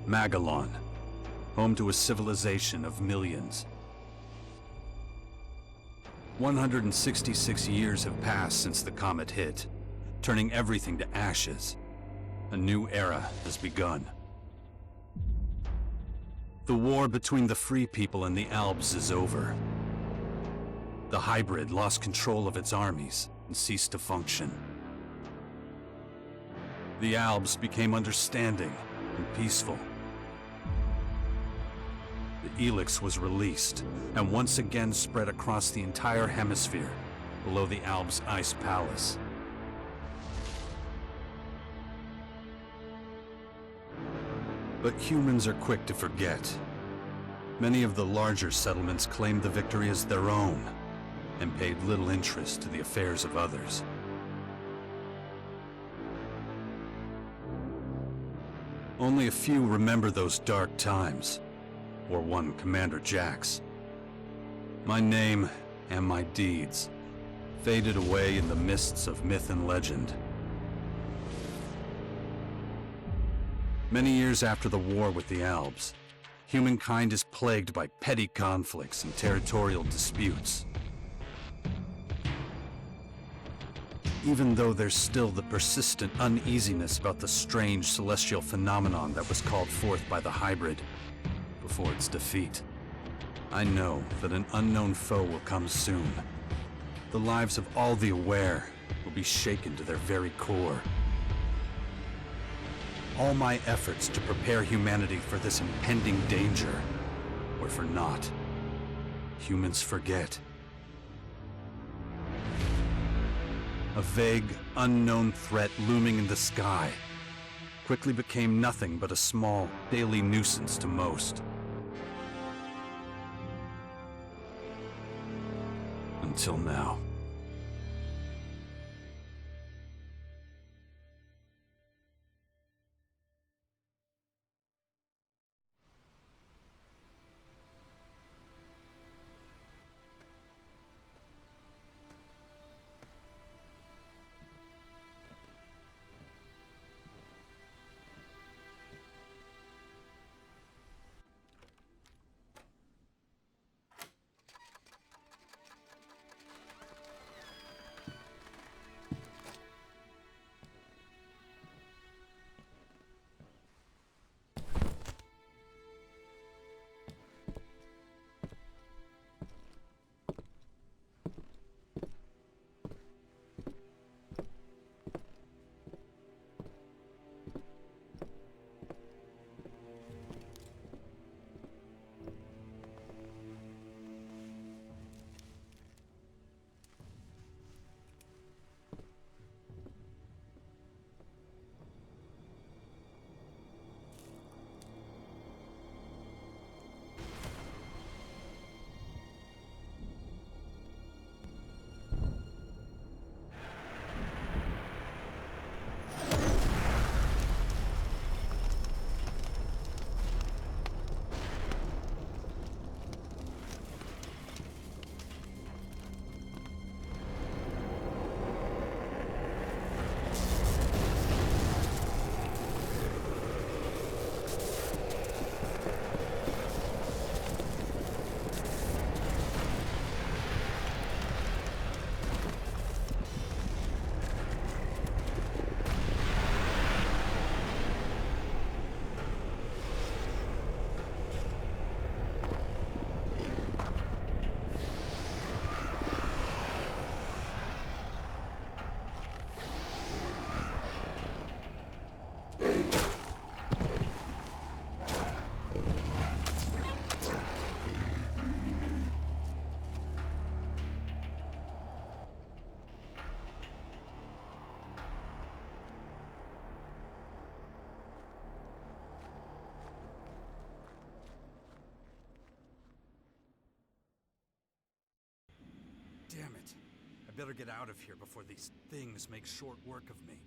Magellan, home to a civilization of millions. 166 years have passed since the comet hit, turning everything to ashes. A new era has begun. The war between the free people and the Alps is over. The hybrid lost control of its armies and ceased to function. The Alps became understanding and peaceful. The ELEX was released and once again spread across the entire hemisphere below the Alps' ice palace. But humans are quick to forget. Many of the larger settlements claimed the victory as their own and paid little interest to the affairs of others. Only a few remember those dark times, or one Commander Jax. My name and my deeds faded away in the mists of myth and legend. Many years after the war with the Alps, humankind is plagued by petty conflicts and territorial disputes. Even though there's still the persistent uneasiness about the strange celestial phenomenon that was called forth by the hybrid before its defeat, I know that an unknown foe will come soon. The lives of all the aware will be shaken to their very core. All my efforts to prepare humanity for this impending danger were for naught. Humans forget. A vague, unknown threat looming in the sky quickly became nothing but a small, daily nuisance to most. Until now. Damn it. I better get out of here before these things make short work of me.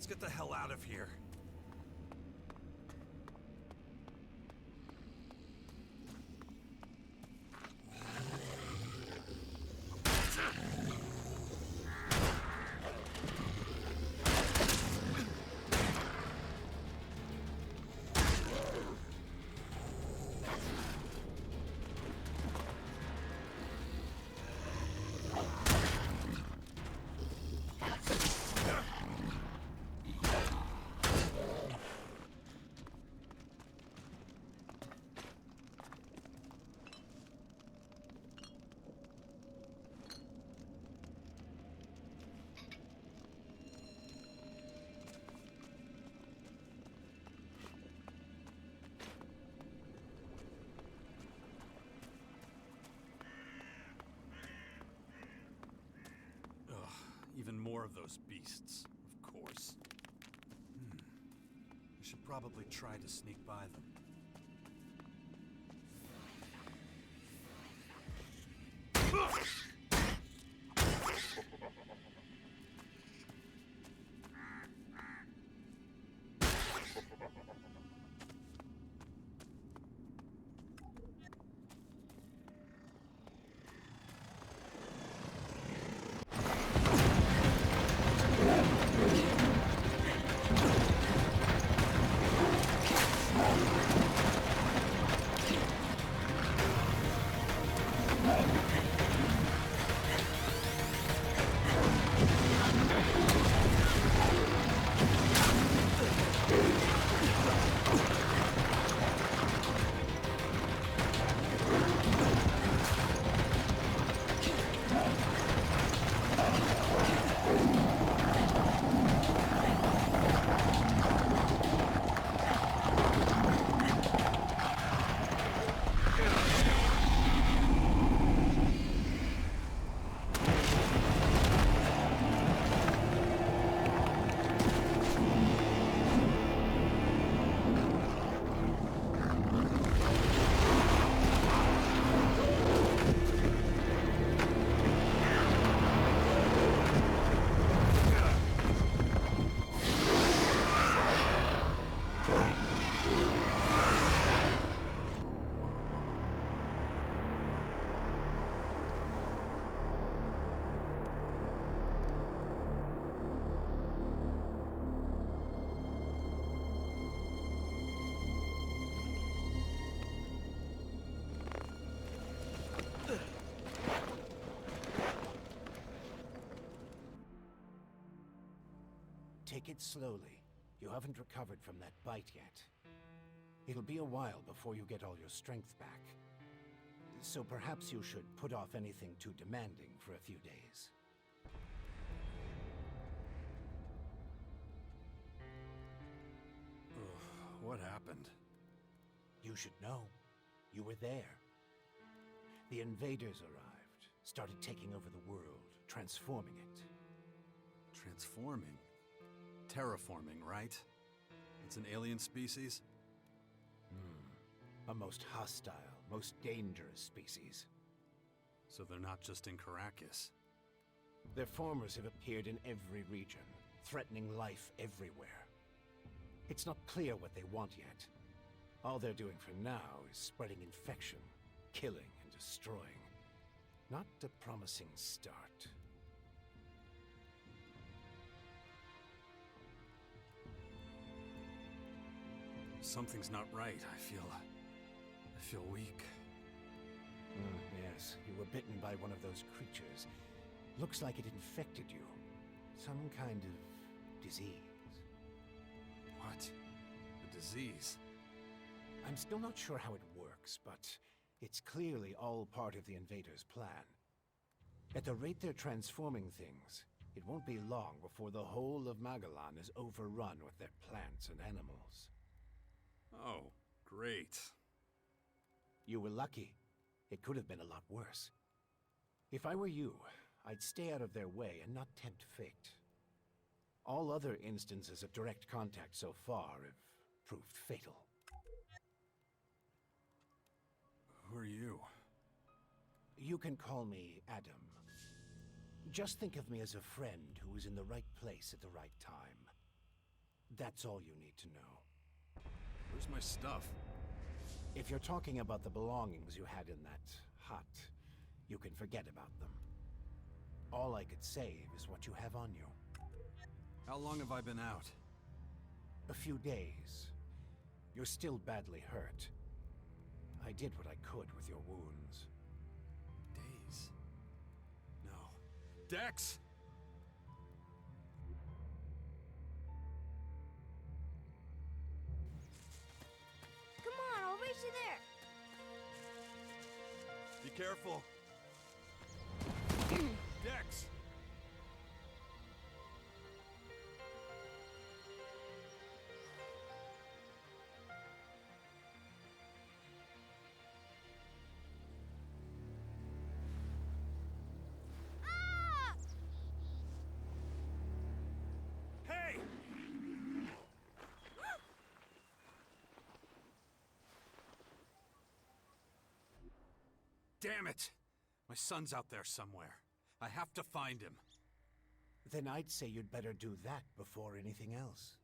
Let's get the hell out of here. Even more of those beasts, of course. I should probably try to sneak by them. Take it slowly. You haven't recovered from that bite yet. It'll be a while before you get all your strength back. So perhaps you should put off anything too demanding for a few days. What happened? You should know. You were there. The invaders arrived, started taking over the world, transforming it. Transforming? Terraforming, right? It's an alien species? A most hostile, most dangerous species. So they're not just in Caracas. Their formers have appeared in every region, threatening life everywhere. It's not clear what they want yet. All they're doing for now is spreading infection, killing and destroying. Not a promising start. Something's not right. I feel weak. Yes, you were bitten by one of those creatures. Looks like it infected you. Some kind of disease. What? A disease? I'm still not sure how it works, but it's clearly all part of the invaders' plan. At the rate they're transforming things, it won't be long before the whole of Magellan is overrun with their plants and animals. Oh, great. You were lucky. It could have been a lot worse. If I were you, I'd stay out of their way and not tempt fate. All other instances of direct contact so far have proved fatal. Who are you? You can call me Adam. Just think of me as a friend who was in the right place at the right time. That's all you need to know. Where's my stuff? If you're talking about the belongings you had in that hut, you can forget about them. All I could save is what you have on you. How long have I been out? A few days. You're still badly hurt. I did what I could with your wounds. Days? No. Dex! Come on, I'll race you there. Be careful. Dex! Ah! Hey! Damn it! My son's out there somewhere. I have to find him. Then I'd say you'd better do that before anything else.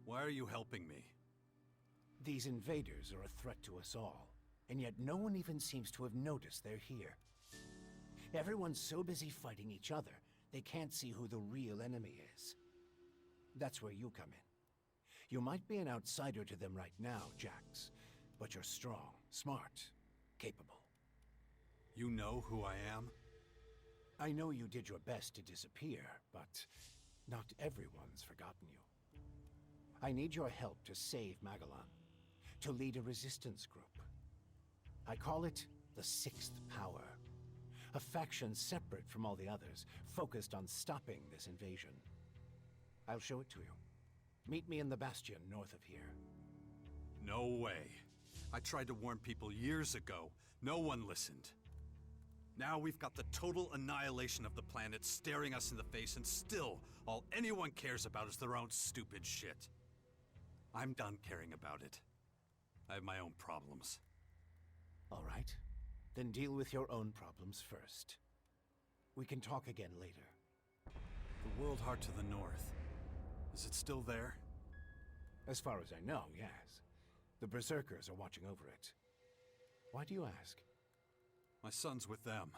Why are you helping me? These invaders are a threat to us all, and yet no one even seems to have noticed they're here. Everyone's so busy fighting each other, they can't see who the real enemy is. That's where you come in. You might be an outsider to them right now, Jax, but you're strong, smart, capable. You know who I am? I know you did your best to disappear, but not everyone's forgotten you. I need your help to save Magellan, to lead a resistance group. I call it the Sixth Power, a faction separate from all the others, focused on stopping this invasion. I'll show it to you. Meet me in the Bastion north of here. No way. I tried to warn people years ago. No one listened. Now we've got the total annihilation of the planet staring us in the face, and still, all anyone cares about is their own stupid shit. I'm done caring about it. I have my own problems. All right. Then deal with your own problems first. We can talk again later. The World Heart to the north. Is it still there? As far as I know, yes. The Berserkers are watching over it. Why do you ask? My son's with them.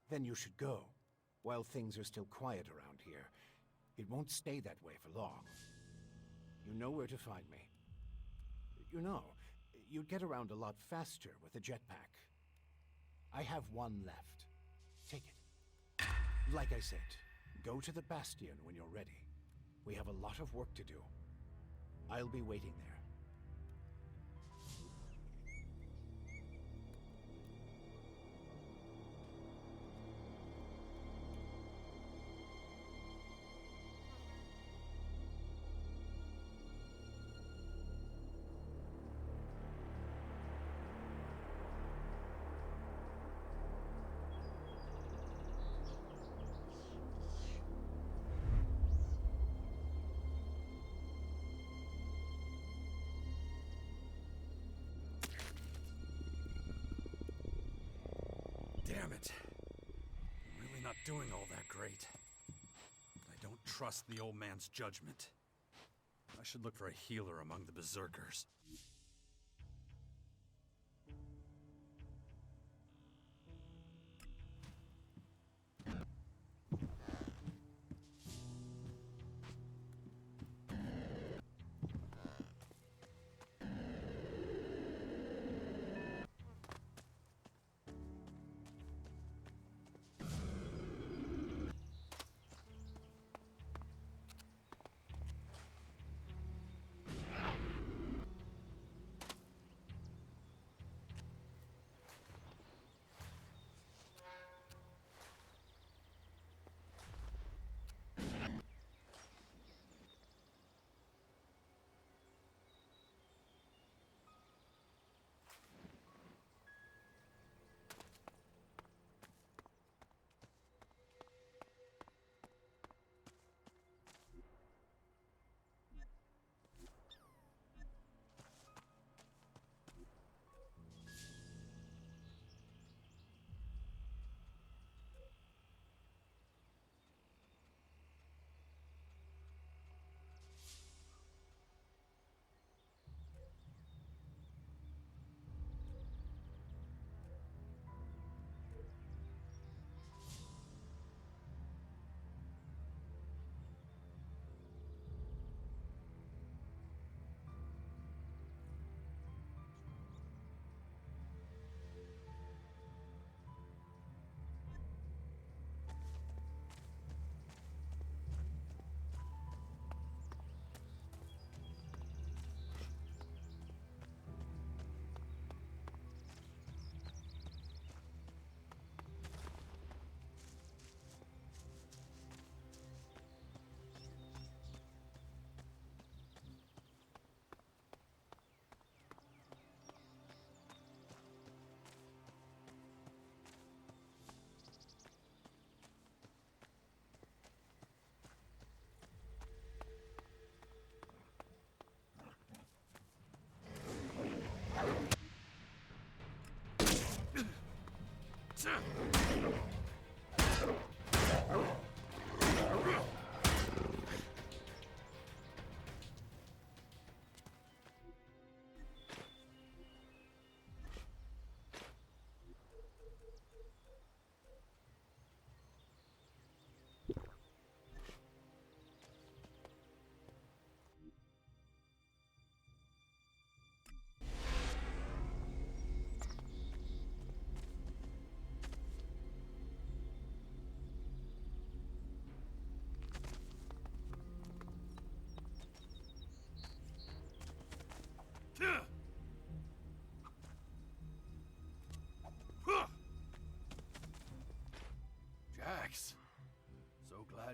Then you should go, while things are still quiet around here. It won't stay that way for long. You know where to find me. You know, you'd get around a lot faster with a jetpack. I have one left. Take it. Like I said, go to the Bastion when you're ready. We have a lot of work to do. I'll be waiting there. Damn it. I'm really not doing all that great. I don't trust the old man's judgment. I should look for a healer among the Berserkers.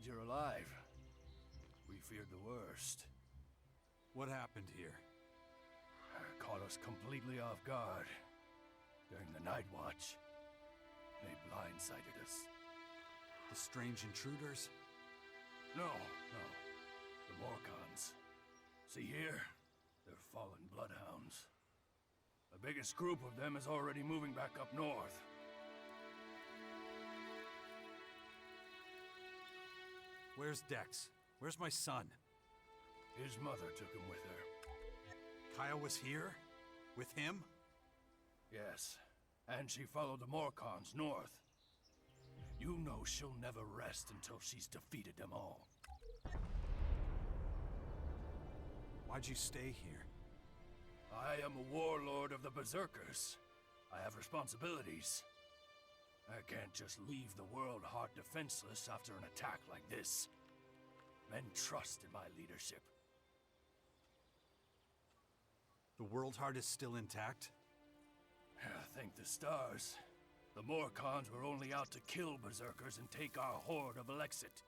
you're alive. We feared the worst. What happened here? Caught us completely off guard. During the night watch. They blindsided us. The strange intruders? No. The Morcons. See here? They're fallen bloodhounds. The biggest group of them is already moving back up north. Where's Dex? Where's my son? His mother took him with her. Kaya was here? With him? Yes. And she followed the Morcons north. You know she'll never rest until she's defeated them all. Why'd you stay here? I am a warlord of the Berserkers. I have responsibilities. I can't just leave the world heart defenseless after an attack like this. Men trust in my leadership. The World Heart is still intact? Thank the stars. The Morcons were only out to kill Berserkers and take our horde of Elexit.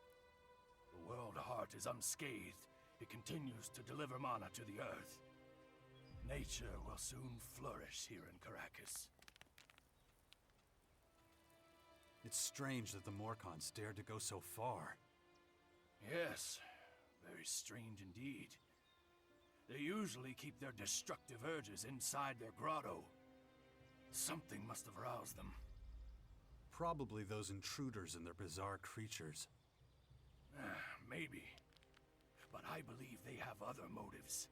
The World Heart is unscathed. It continues to deliver mana to the earth. Nature will soon flourish here in Caracas. It's strange that the Morcons dared to go so far. Yes, very strange indeed. They usually keep their destructive urges inside their grotto. Something must have roused them. Probably those intruders and their bizarre creatures. Maybe. But I believe they have other motives.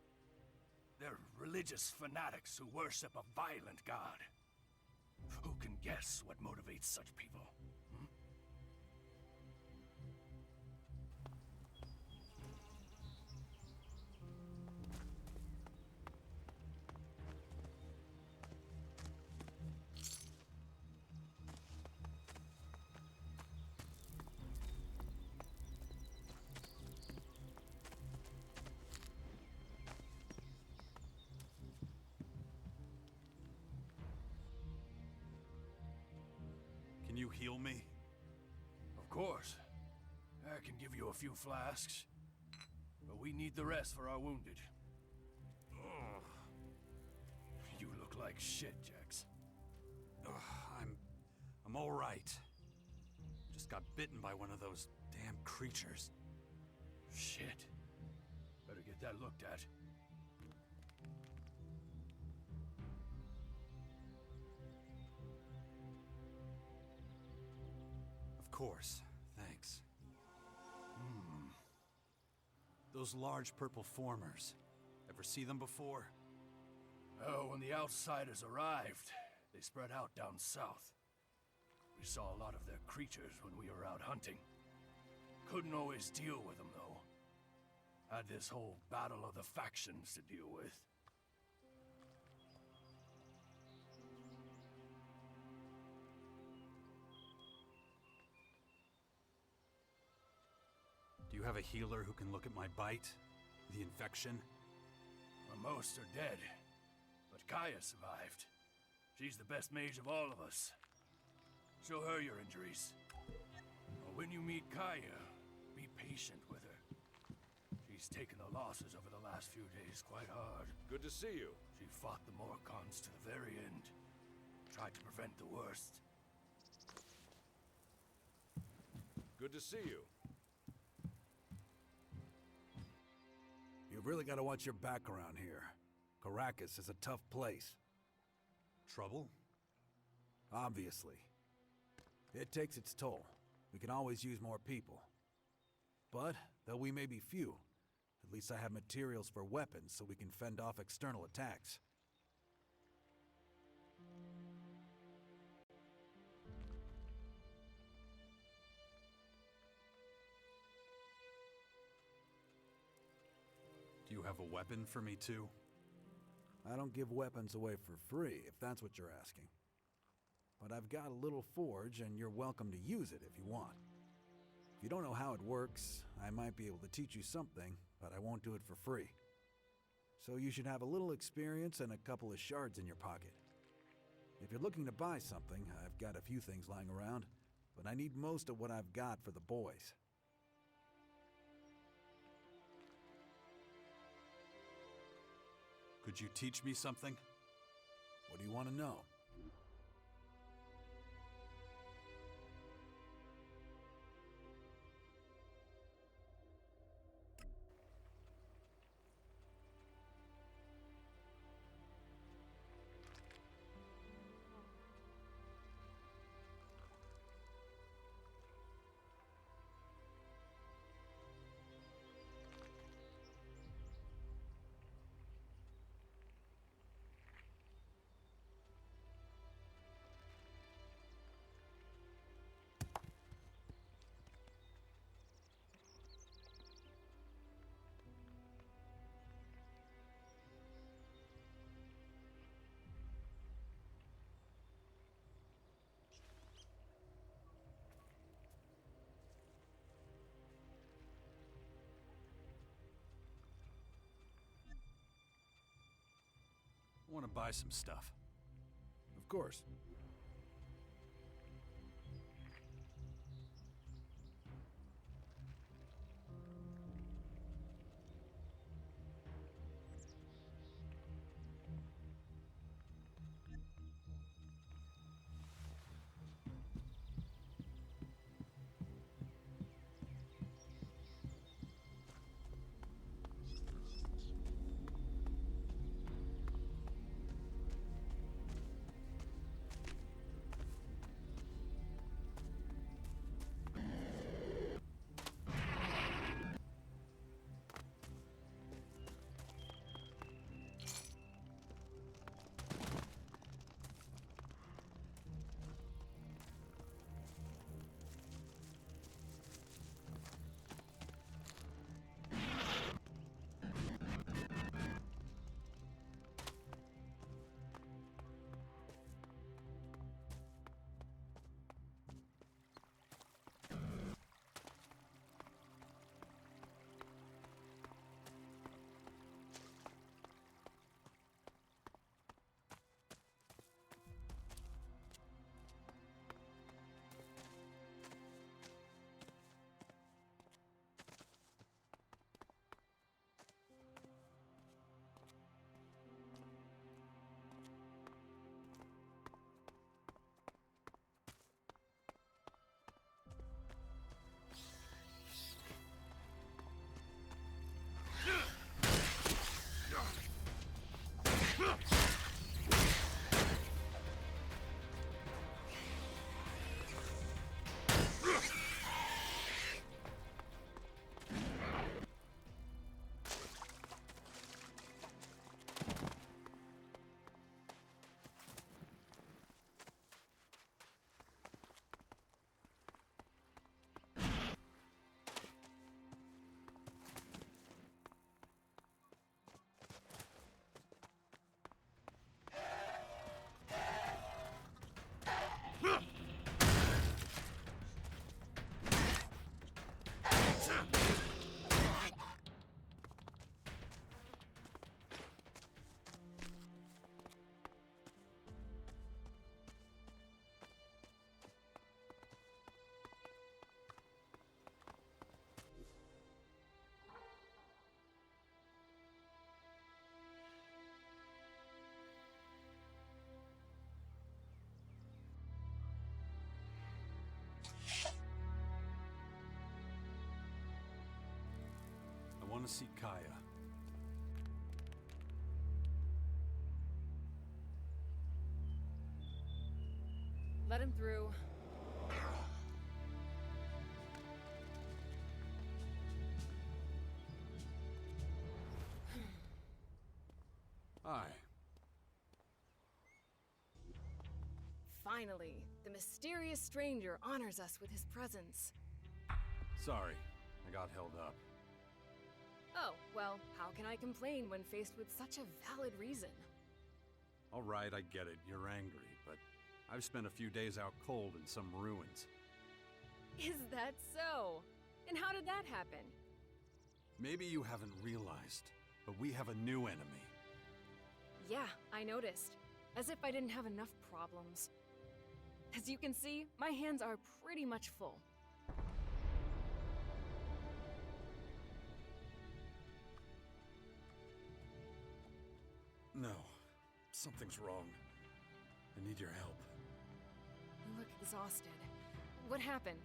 They're religious fanatics who worship a violent god. Who can guess what motivates such people? Can you heal me? Of course. I can give you a few flasks. But we need the rest for our wounded. Ugh. You look like shit, Jax. Ugh, I'm all right. Just got bitten by one of those damn creatures. Shit. Better get that looked at. Of course. Thanks. Those large purple formers. Ever see them before? Oh, when the outsiders arrived, they spread out down south. We saw a lot of their creatures when we were out hunting. Couldn't always deal with them, though. Had this whole battle of the factions to deal with. Do you have a healer who can look at my bite? The infection? Well, most are dead. But Kaya survived. She's the best mage of all of us. Show her your injuries. But when you meet Kaya, be patient with her. She's taken the losses over the last few days quite hard. Good to see you. She fought the Morcons to the very end. Tried to prevent the worst. Good to see you. You've really got to watch your back around here. Caracas is a tough place. Trouble? Obviously. It takes its toll. We can always use more people. But, though we may be few, at least I have materials for weapons so we can fend off external attacks. Do you have a weapon for me too? I don't give weapons away for free, if that's what you're asking. But I've got a little forge, and you're welcome to use it if you want. If you don't know how it works, I might be able to teach you something, but I won't do it for free. So you should have a little experience and a couple of shards in your pocket. If you're looking to buy something, I've got a few things lying around, but I need most of what I've got for the boys. Could you teach me something? What do you want to know? I want to buy some stuff. Of course. I want to see Kaya. Let him through. Hi. Finally, the mysterious stranger honors us with his presence. Sorry, I got held up. Oh, well, how can I complain when faced with such a valid reason? All right, I get it. You're angry, but I've spent a few days out cold in some ruins. Is that so? And how did that happen? Maybe you haven't realized, but we have a new enemy. Yeah, I noticed. As if I didn't have enough problems. As you can see, my hands are pretty much full. No. Something's wrong. I need your help. You look exhausted. What happened?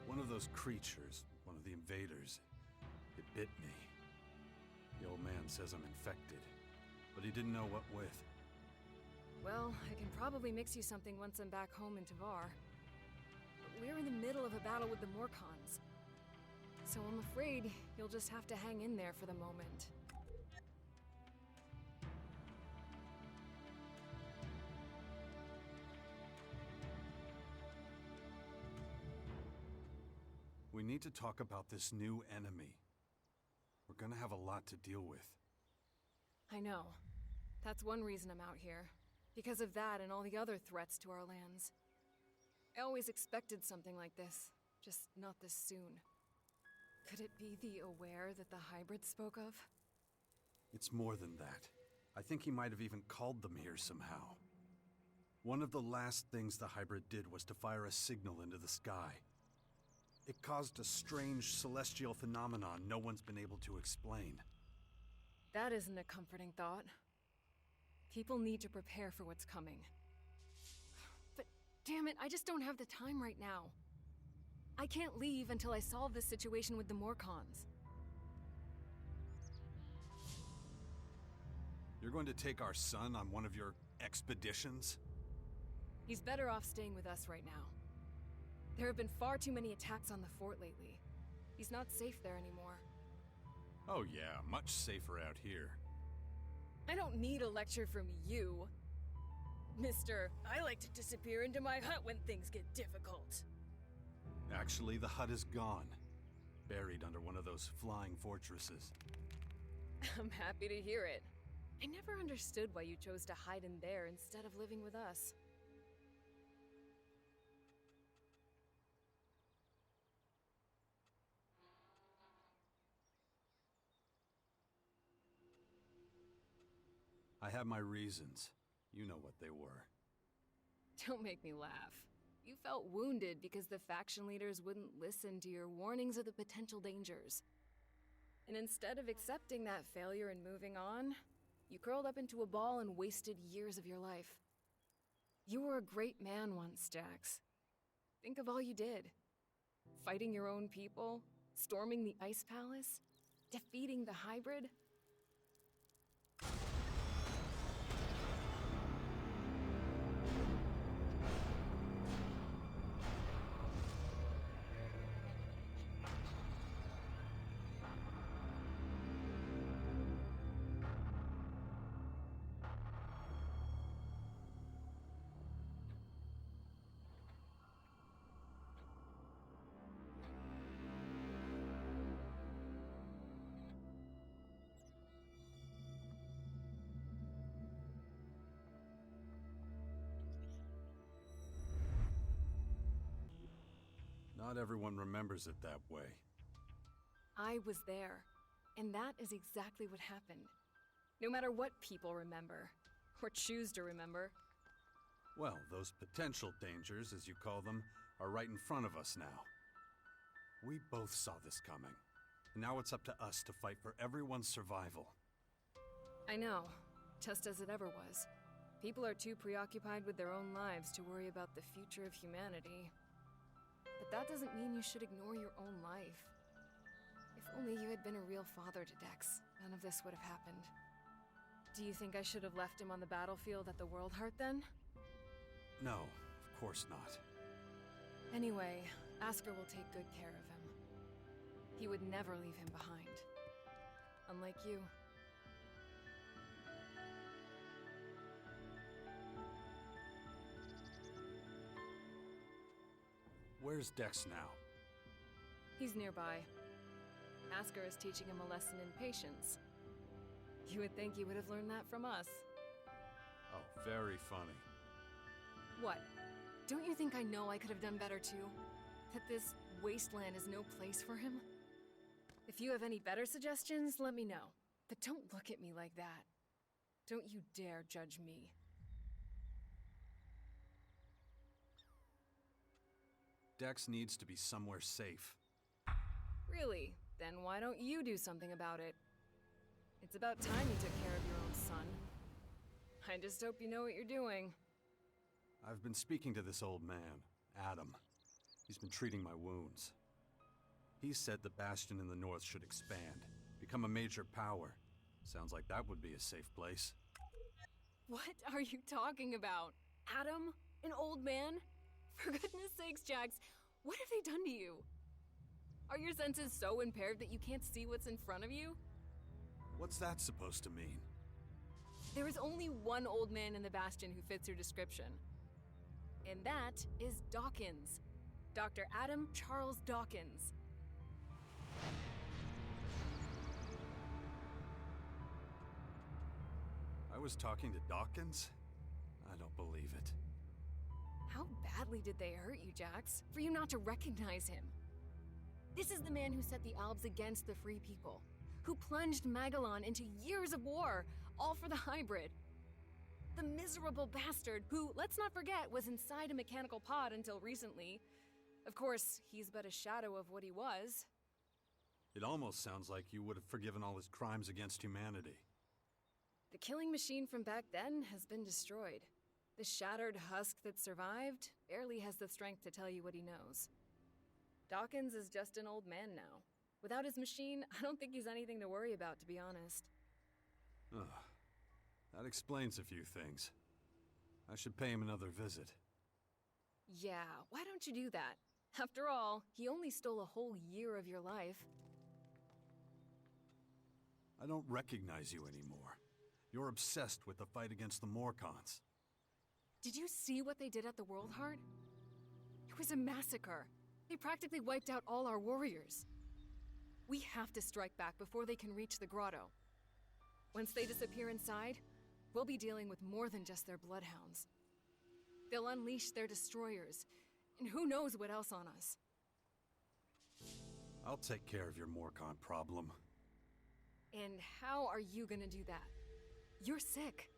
One of those creatures, one of the invaders, it bit me. The old man says I'm infected, but he didn't know what with. Well, I can probably mix you something once I'm back home in Tavar. But we're in the middle of a battle with the Morcons. So I'm afraid you'll just have to hang in there for the moment. We need to talk about this new enemy. We're gonna have a lot to deal with. I know. That's one reason I'm out here. Because of that and all the other threats to our lands. I always expected something like this, just not this soon. Could it be the Aware that the hybrid spoke of? It's more than that. I think he might have even called them here somehow. One of the last things the hybrid did was to fire a signal into the sky. It caused a strange celestial phenomenon no one's been able to explain. That isn't a comforting thought. People need to prepare for what's coming. But damn it, I just don't have the time right now. I can't leave until I solve this situation with the Morcons. You're going to take our son on one of your expeditions? He's better off staying with us right now. There have been far too many attacks on the fort lately. He's not safe there anymore. Oh yeah, much safer out here. I don't need a lecture from you. Mister, I like to disappear into my hut when things get difficult. Actually, the hut is gone. Buried under one of those flying fortresses. I'm happy to hear it. I never understood why you chose to hide in there instead of living with us. I have my reasons. You know what they were. Don't make me laugh. You felt wounded because the faction leaders wouldn't listen to your warnings of the potential dangers. And instead of accepting that failure and moving on, you curled up into a ball and wasted years of your life. You were a great man once, Jax. Think of all you did. Fighting your own people, storming the Ice Palace, defeating the hybrid. Not everyone remembers it that way. I was there, and that is exactly what happened. No matter what people remember, or choose to remember. Well, those potential dangers, as you call them, are right in front of us now. We both saw this coming. And now it's up to us to fight for everyone's survival. I know, just as it ever was. People are too preoccupied with their own lives to worry about the future of humanity. But that doesn't mean you should ignore your own life. If only you had been a real father to Dex, none of this would have happened. Do you think I should have left him on the battlefield at the World Heart then? No, of course not. Anyway, Asker will take good care of him. He would never leave him behind. Unlike you. Where's Dex now? He's nearby. Asker is teaching him a lesson in patience. You would think he would have learned that from us. Oh, very funny. What? Don't you think I know I could have done better too? That this wasteland is no place for him? If you have any better suggestions, let me know. But don't look at me like that. Don't you dare judge me. Dex needs to be somewhere safe. Really? Then why don't you do something about it? It's about time you took care of your own son. I just hope you know what you're doing. I've been speaking to this old man, Adam. He's been treating my wounds. He said the Bastion in the north should expand, become a major power. Sounds like that would be a safe place. What are you talking about? Adam? An old man? For goodness sakes, Jax, what have they done to you? Are your senses so impaired that you can't see what's in front of you? What's that supposed to mean? There is only one old man in the Bastion who fits your description. And that is Dawkins. Dr. Adam Charles Dawkins. I was talking to Dawkins? I don't believe it. How badly did they hurt you, Jax, for you not to recognize him? This is the man who set the Albs against the Free People, who plunged Magellan into years of war, all for the hybrid. The miserable bastard who, let's not forget, was inside a mechanical pod until recently. Of course, he's but a shadow of what he was. It almost sounds like you would have forgiven all his crimes against humanity. The killing machine from back then has been destroyed. The shattered husk that survived barely has the strength to tell you what he knows. Dawkins is just an old man now. Without his machine, I don't think he's anything to worry about, to be honest. Ugh. That explains a few things. I should pay him another visit. Yeah, why don't you do that? After all, he only stole a whole year of your life. I don't recognize you anymore. You're obsessed with the fight against the Morcons. Did you see what they did at the World Heart? It was a massacre. They practically wiped out all our warriors. We have to strike back before they can reach the grotto. Once they disappear inside, we'll be dealing with more than just their bloodhounds. They'll unleash their destroyers, and who knows what else on us. I'll take care of your Morcon problem. And how are you gonna do that? You're sick.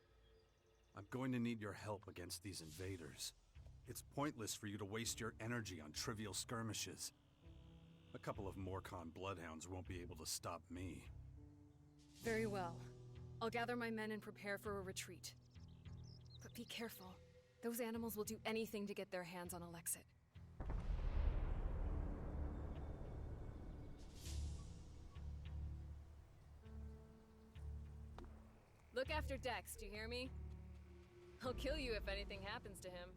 I'm going to need your help against these invaders. It's pointless for you to waste your energy on trivial skirmishes. A couple of Morcon bloodhounds won't be able to stop me. Very well. I'll gather my men and prepare for a retreat. But be careful. Those animals will do anything to get their hands on Alexit. Look after Dex, do you hear me? I'll kill you if anything happens to him.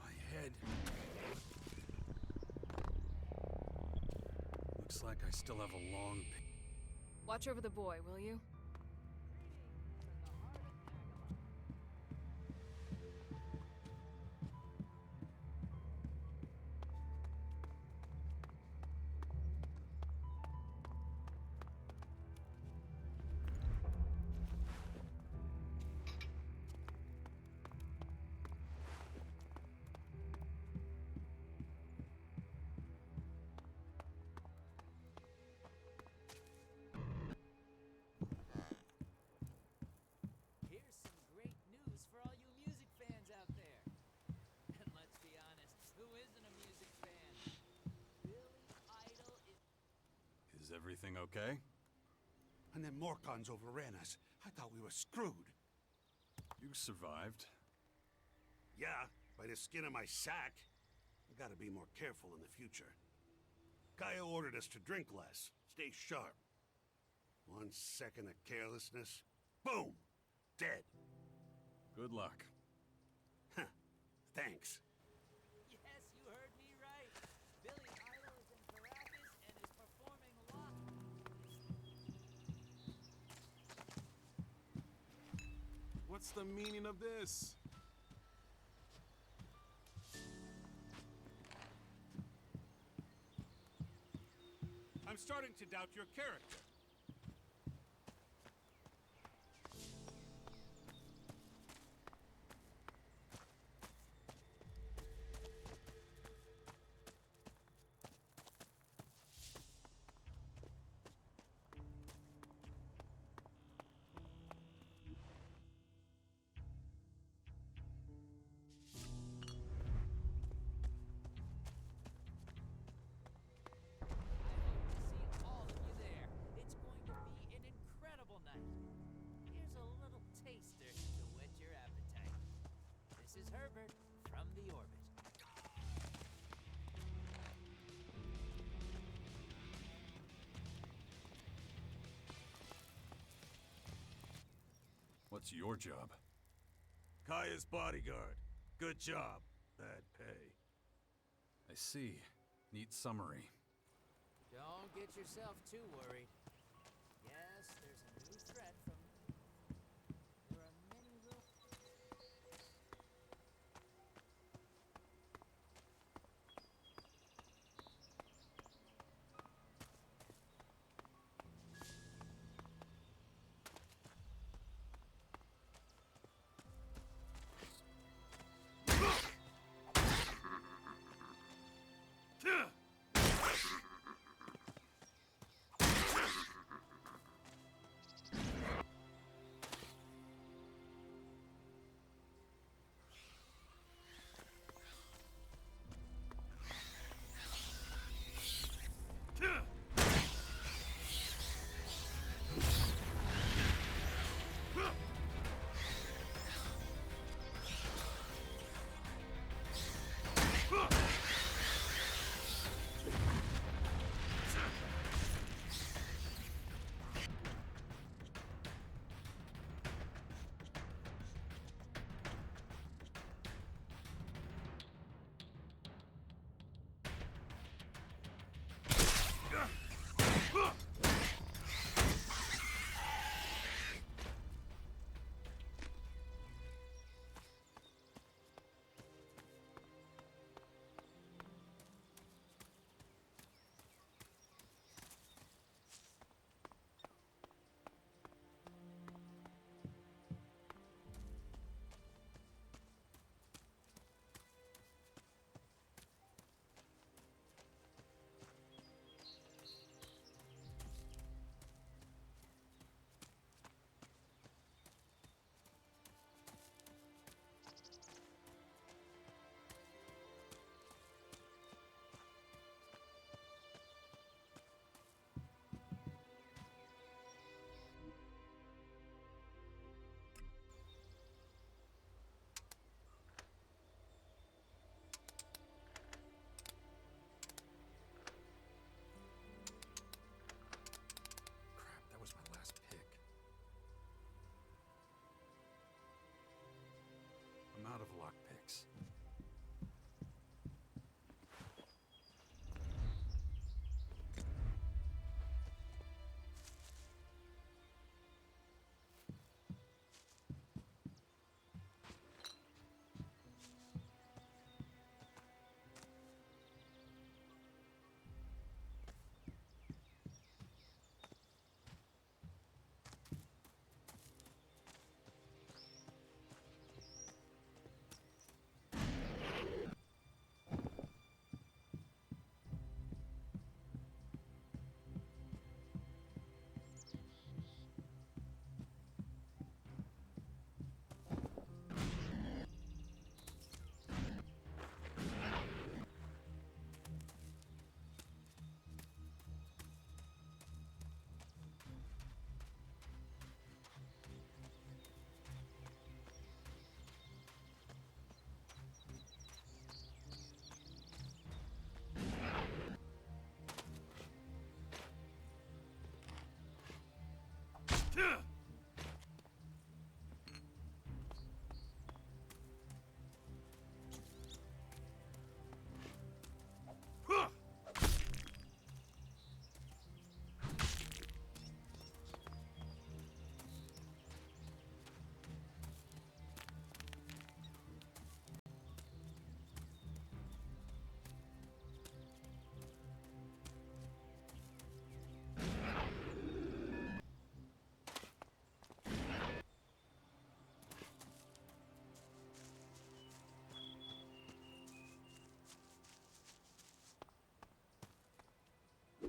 My head. Looks like I still have a long... Watch over the boy, will you? Here's some great news for all you music fans out there. And let's be honest, who isn't a music fan? Billy Idol is... Is everything okay? And then Morcons overran us. I thought we were screwed. You survived. Yeah, by the skin of my sack. I gotta be more careful in the future. Gaia ordered us to drink less, stay sharp. 1 second of carelessness, boom! Dead. Good luck. Huh. Thanks. Yes, you heard me right. Billy Idol is in Caracas and is performing live. What's the meaning of this? I'm starting to doubt your character. See all of you there. It's going to be an incredible night. Here's a little taster to whet your appetite. This is Herbert from the orbit. What's your job? Kaya's bodyguard. Good job. Bad pay. I see. Neat summary. Don't get yourself too worried. Yes, there's a new threat from... There are many real...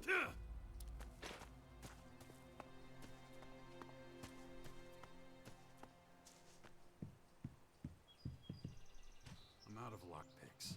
I'm out of lockpicks.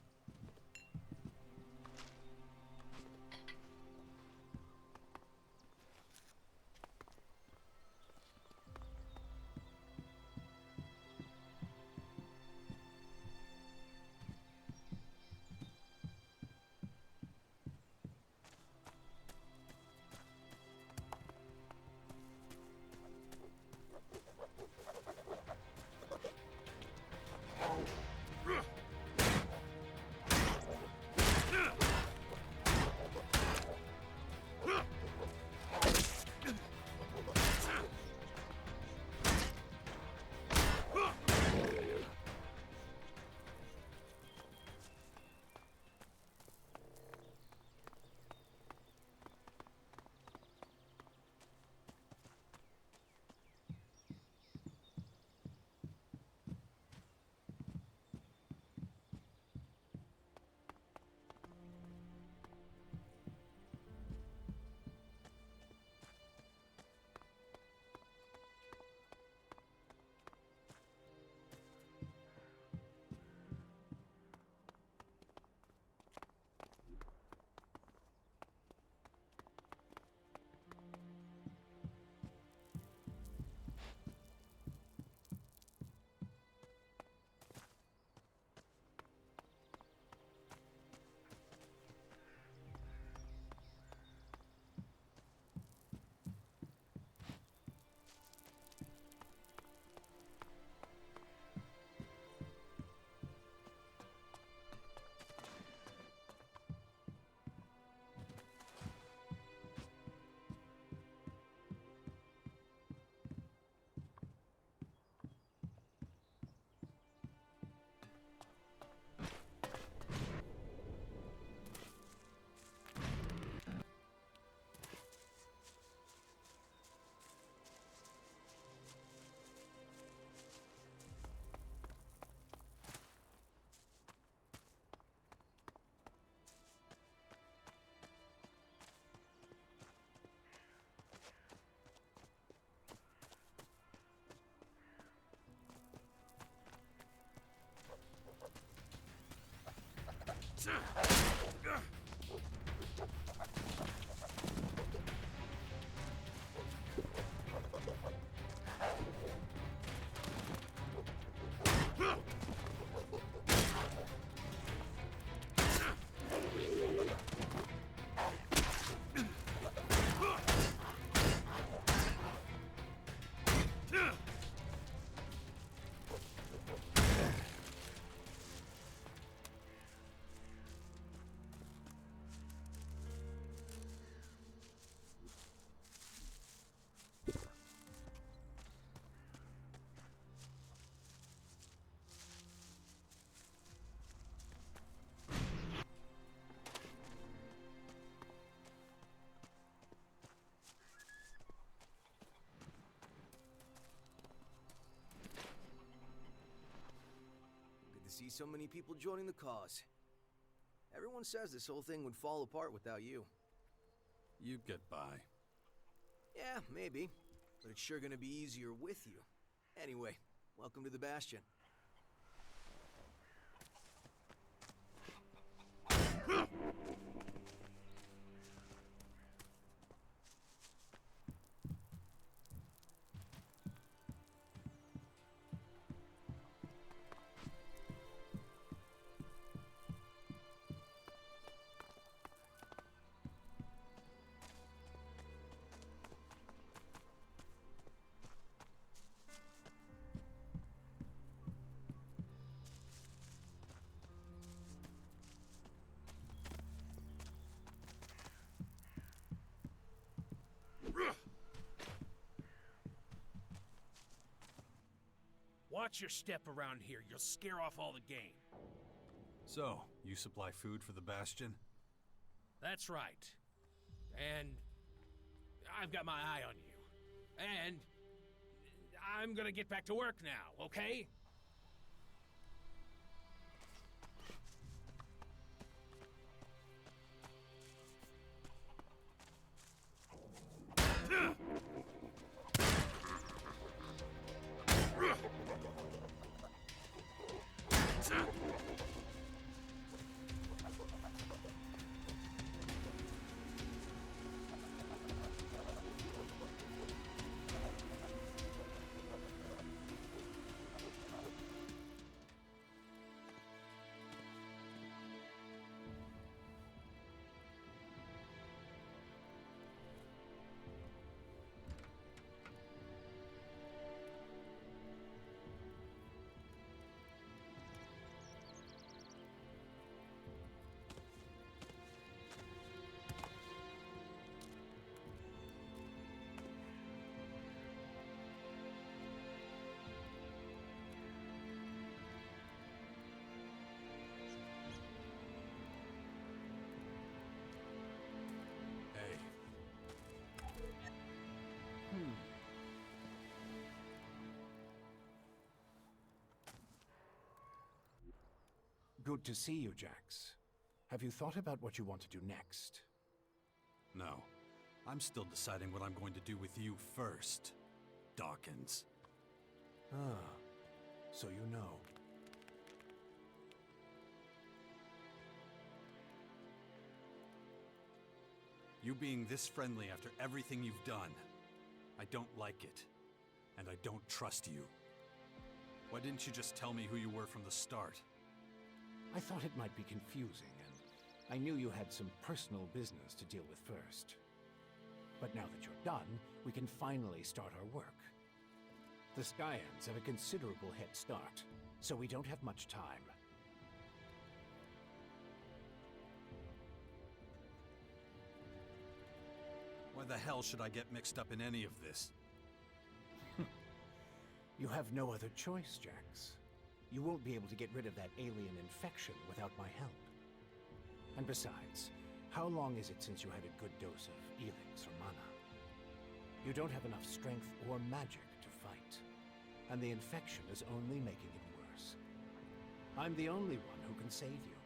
See so many people joining the cause. Everyone says this whole thing would fall apart without you. You'd get by. Yeah, maybe. But it's sure gonna be easier with you. Anyway, welcome to the Bastion. Watch your step around here. You'll scare off all the game. So, you supply food for the Bastion? That's right. And I've got my eye on you. And I'm gonna get back to work now, okay? Good to see you, Jax. Have you thought about what you want to do next? No. I'm still deciding what I'm going to do with you first, Dawkins. Ah, so you know. You being this friendly after everything you've done, I don't like it. And I don't trust you. Why didn't you just tell me who you were from the start? I thought it might be confusing, and I knew you had some personal business to deal with first. But now that you're done, we can finally start our work. The Skyans have a considerable head start, so we don't have much time. Why the hell should I get mixed up in any of this? You have no other choice, Jax. You won't be able to get rid of that alien infection without my help. And besides, how long is it since you had a good dose of ELEX or mana? You don't have enough strength or magic to fight, and the infection is only making it worse. I'm the only one who can save you.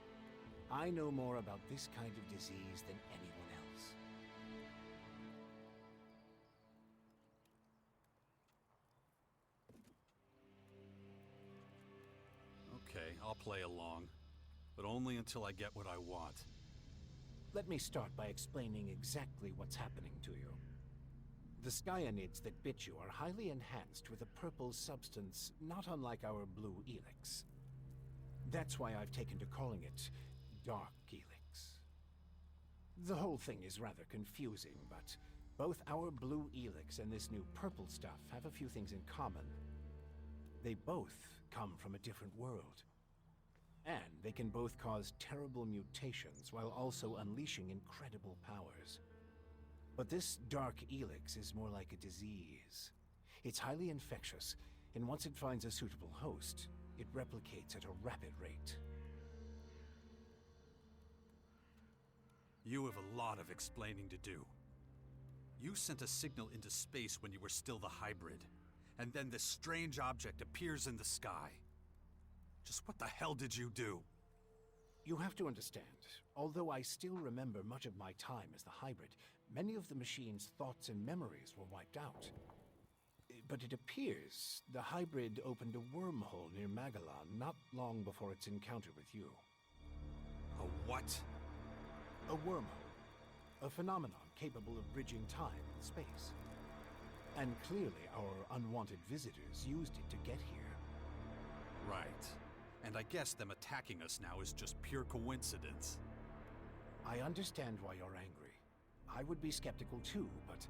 I know more about this kind of disease than anyone else. Okay, I'll play along. But only until I get what I want. Let me start by explaining exactly what's happening to you. The Skyanids that bit you are highly enhanced with a purple substance not unlike our blue ELEX. That's why I've taken to calling it Dark ELEX. The whole thing is rather confusing, but both our blue ELEX and this new purple stuff have a few things in common. They both come from a different world. And they can both cause terrible mutations while also unleashing incredible powers. But this Dark ELEX is more like a disease. It's highly infectious, and once it finds a suitable host, it replicates at a rapid rate. You have a lot of explaining to do. You sent a signal into space when you were still the hybrid, and then this strange object appears in the sky. Just what the hell did you do? You have to understand, although I still remember much of my time as the hybrid, many of the machine's thoughts and memories were wiped out. But it appears the hybrid opened a wormhole near Magellan not long before its encounter with you. A what? A wormhole. A phenomenon capable of bridging time and space. And clearly our unwanted visitors used it to get here. Right. And I guess them attacking us now is just pure coincidence. I understand why you're angry. I would be skeptical too, but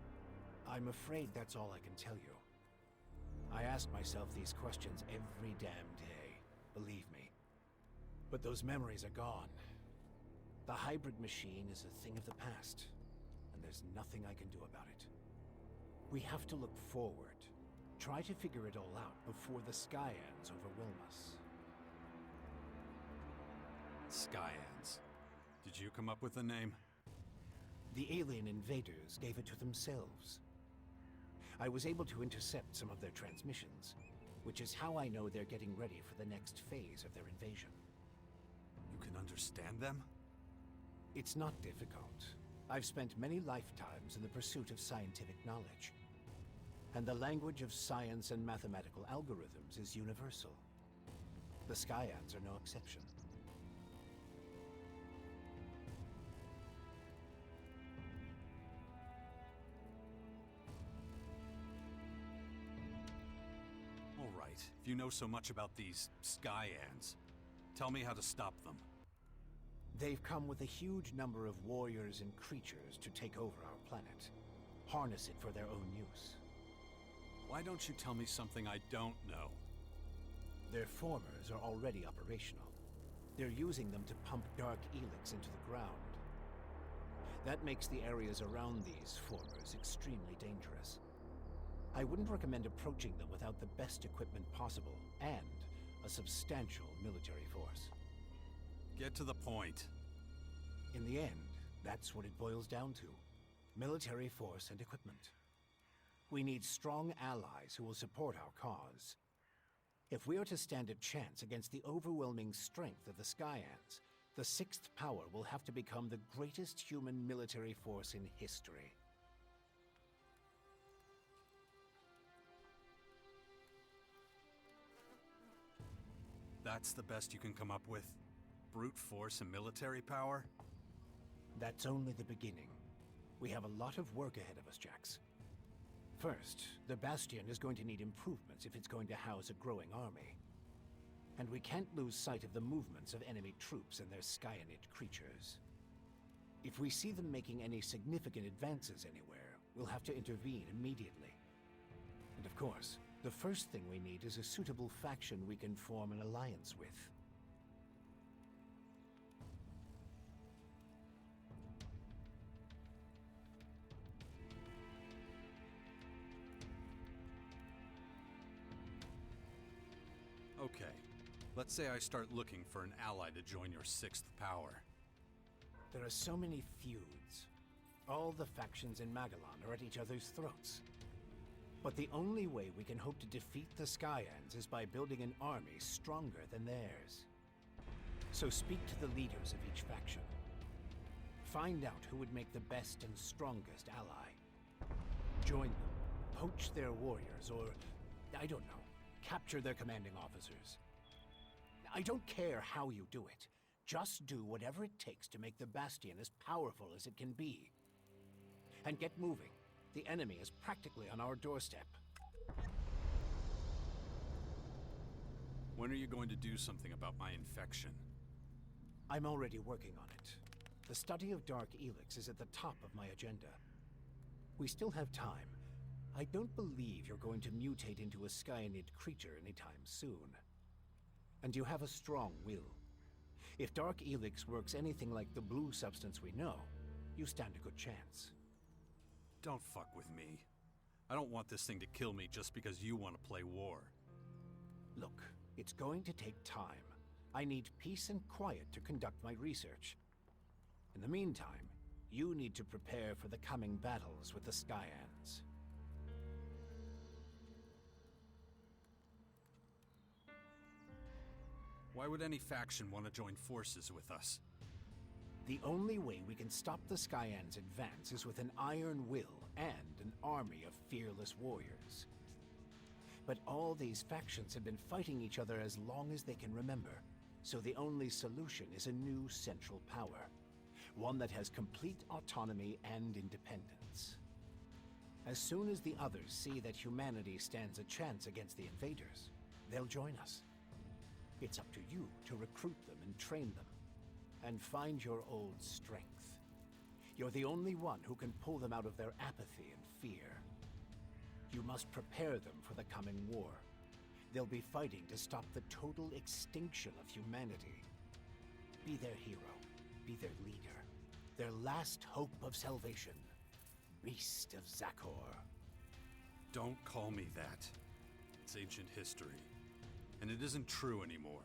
I'm afraid that's all I can tell you. I ask myself these questions every damn day, believe me. But those memories are gone. The hybrid machine is a thing of the past, and there's nothing I can do about it. We have to look forward, try to figure it all out before the Skyans overwhelm us. Skyans. Did you come up with the name? The alien invaders gave it to themselves. I was able to intercept some of their transmissions, which is how I know they're getting ready for the next phase of their invasion. You can understand them? It's not difficult. I've spent many lifetimes in the pursuit of scientific knowledge. And the language of science and mathematical algorithms is universal. The Skyans are no exception. All right, if you know so much about these Skyans, tell me how to stop them. They've come with a huge number of warriors and creatures to take over our planet. Harness it for their own use. Why don't you tell me something I don't know? Their formers are already operational. They're using them to pump Dark ELEX into the ground. That makes the areas around these formers extremely dangerous. I wouldn't recommend approaching them without the best equipment possible, and a substantial military force. Get to the point. In the end, that's what it boils down to. Military force and equipment. We need strong allies who will support our cause. If we are to stand a chance against the overwhelming strength of the Skyans, the sixth power will have to become the greatest human military force in history. That's the best you can come up with? Brute force and military power? That's only the beginning. We have a lot of work ahead of us, Jax. First, the Bastion is going to need improvements if it's going to house a growing army. And we can't lose sight of the movements of enemy troops and their Skyanid creatures. If we see them making any significant advances anywhere, we'll have to intervene immediately. And of course, the first thing we need is a suitable faction we can form an alliance with. Okay, let's say I start looking for an ally to join your sixth power. There are so many feuds. All the factions in Magellan are at each other's throats. But the only way we can hope to defeat the Skyans is by building an army stronger than theirs. So speak to the leaders of each faction. Find out who would make the best and strongest ally. Join them, poach their warriors, or, I don't know, capture their commanding officers. I don't care how you do it. Just do whatever it takes to make the Bastion as powerful as it can be. And get moving. The enemy is practically on our doorstep. When are you going to do something about my infection? I'm already working on it. The study of Dark ELEX is at the top of my agenda. We still have time. I don't believe you're going to mutate into a Skyanid creature anytime soon. And you have a strong will. If Dark ELEX works anything like the blue substance we know, you stand a good chance. Don't fuck with me. I don't want this thing to kill me just because you want to play war. Look, it's going to take time. I need peace and quiet to conduct my research. In the meantime, you need to prepare for the coming battles with the Skyans. Why would any faction want to join forces with us? The only way we can stop the Skyans' advance is with an iron will and an army of fearless warriors. But all these factions have been fighting each other as long as they can remember, so the only solution is a new central power. One that has complete autonomy and independence. As soon as the others see that humanity stands a chance against the invaders, they'll join us. It's up to you to recruit them and train them, and find your old strength. You're the only one who can pull them out of their apathy and fear. You must prepare them for the coming war. They'll be fighting to stop the total extinction of humanity. Be their hero, be their leader, their last hope of salvation. Beast of Zakor. Don't call me that. It's ancient history. And it isn't true anymore.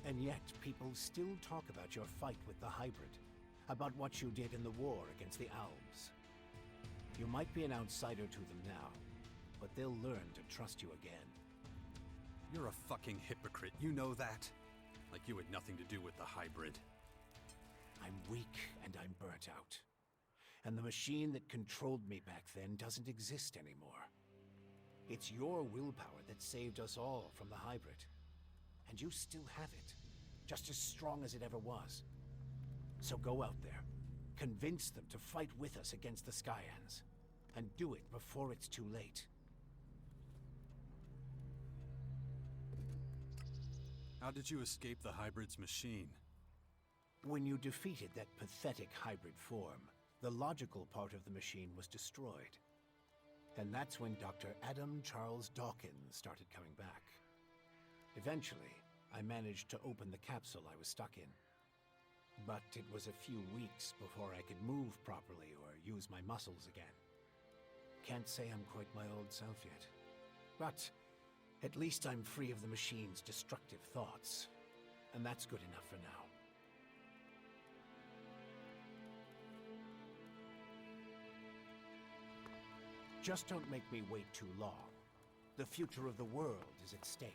And yet, people still talk about your fight with the hybrid. About what you did in the war against the Alps. You might be an outsider to them now, but they'll learn to trust you again. You're a fucking hypocrite, you know that? Like you had nothing to do with the hybrid. I'm weak and I'm burnt out. And the machine that controlled me back then doesn't exist anymore. It's your willpower that saved us all from the hybrid. And you still have it, just as strong as it ever was. So go out there, convince them to fight with us against the Skyans, and do it before it's too late. How did you escape the hybrid's machine? When you defeated that pathetic hybrid form, the logical part of the machine was destroyed. And that's when Dr. Adam Charles Dawkins started coming back. Eventually, I managed to open the capsule I was stuck in. But it was a few weeks before I could move properly or use my muscles again. Can't say I'm quite my old self yet. But at least I'm free of the machine's destructive thoughts. And that's good enough for now. Just don't make me wait too long. The future of the world is at stake.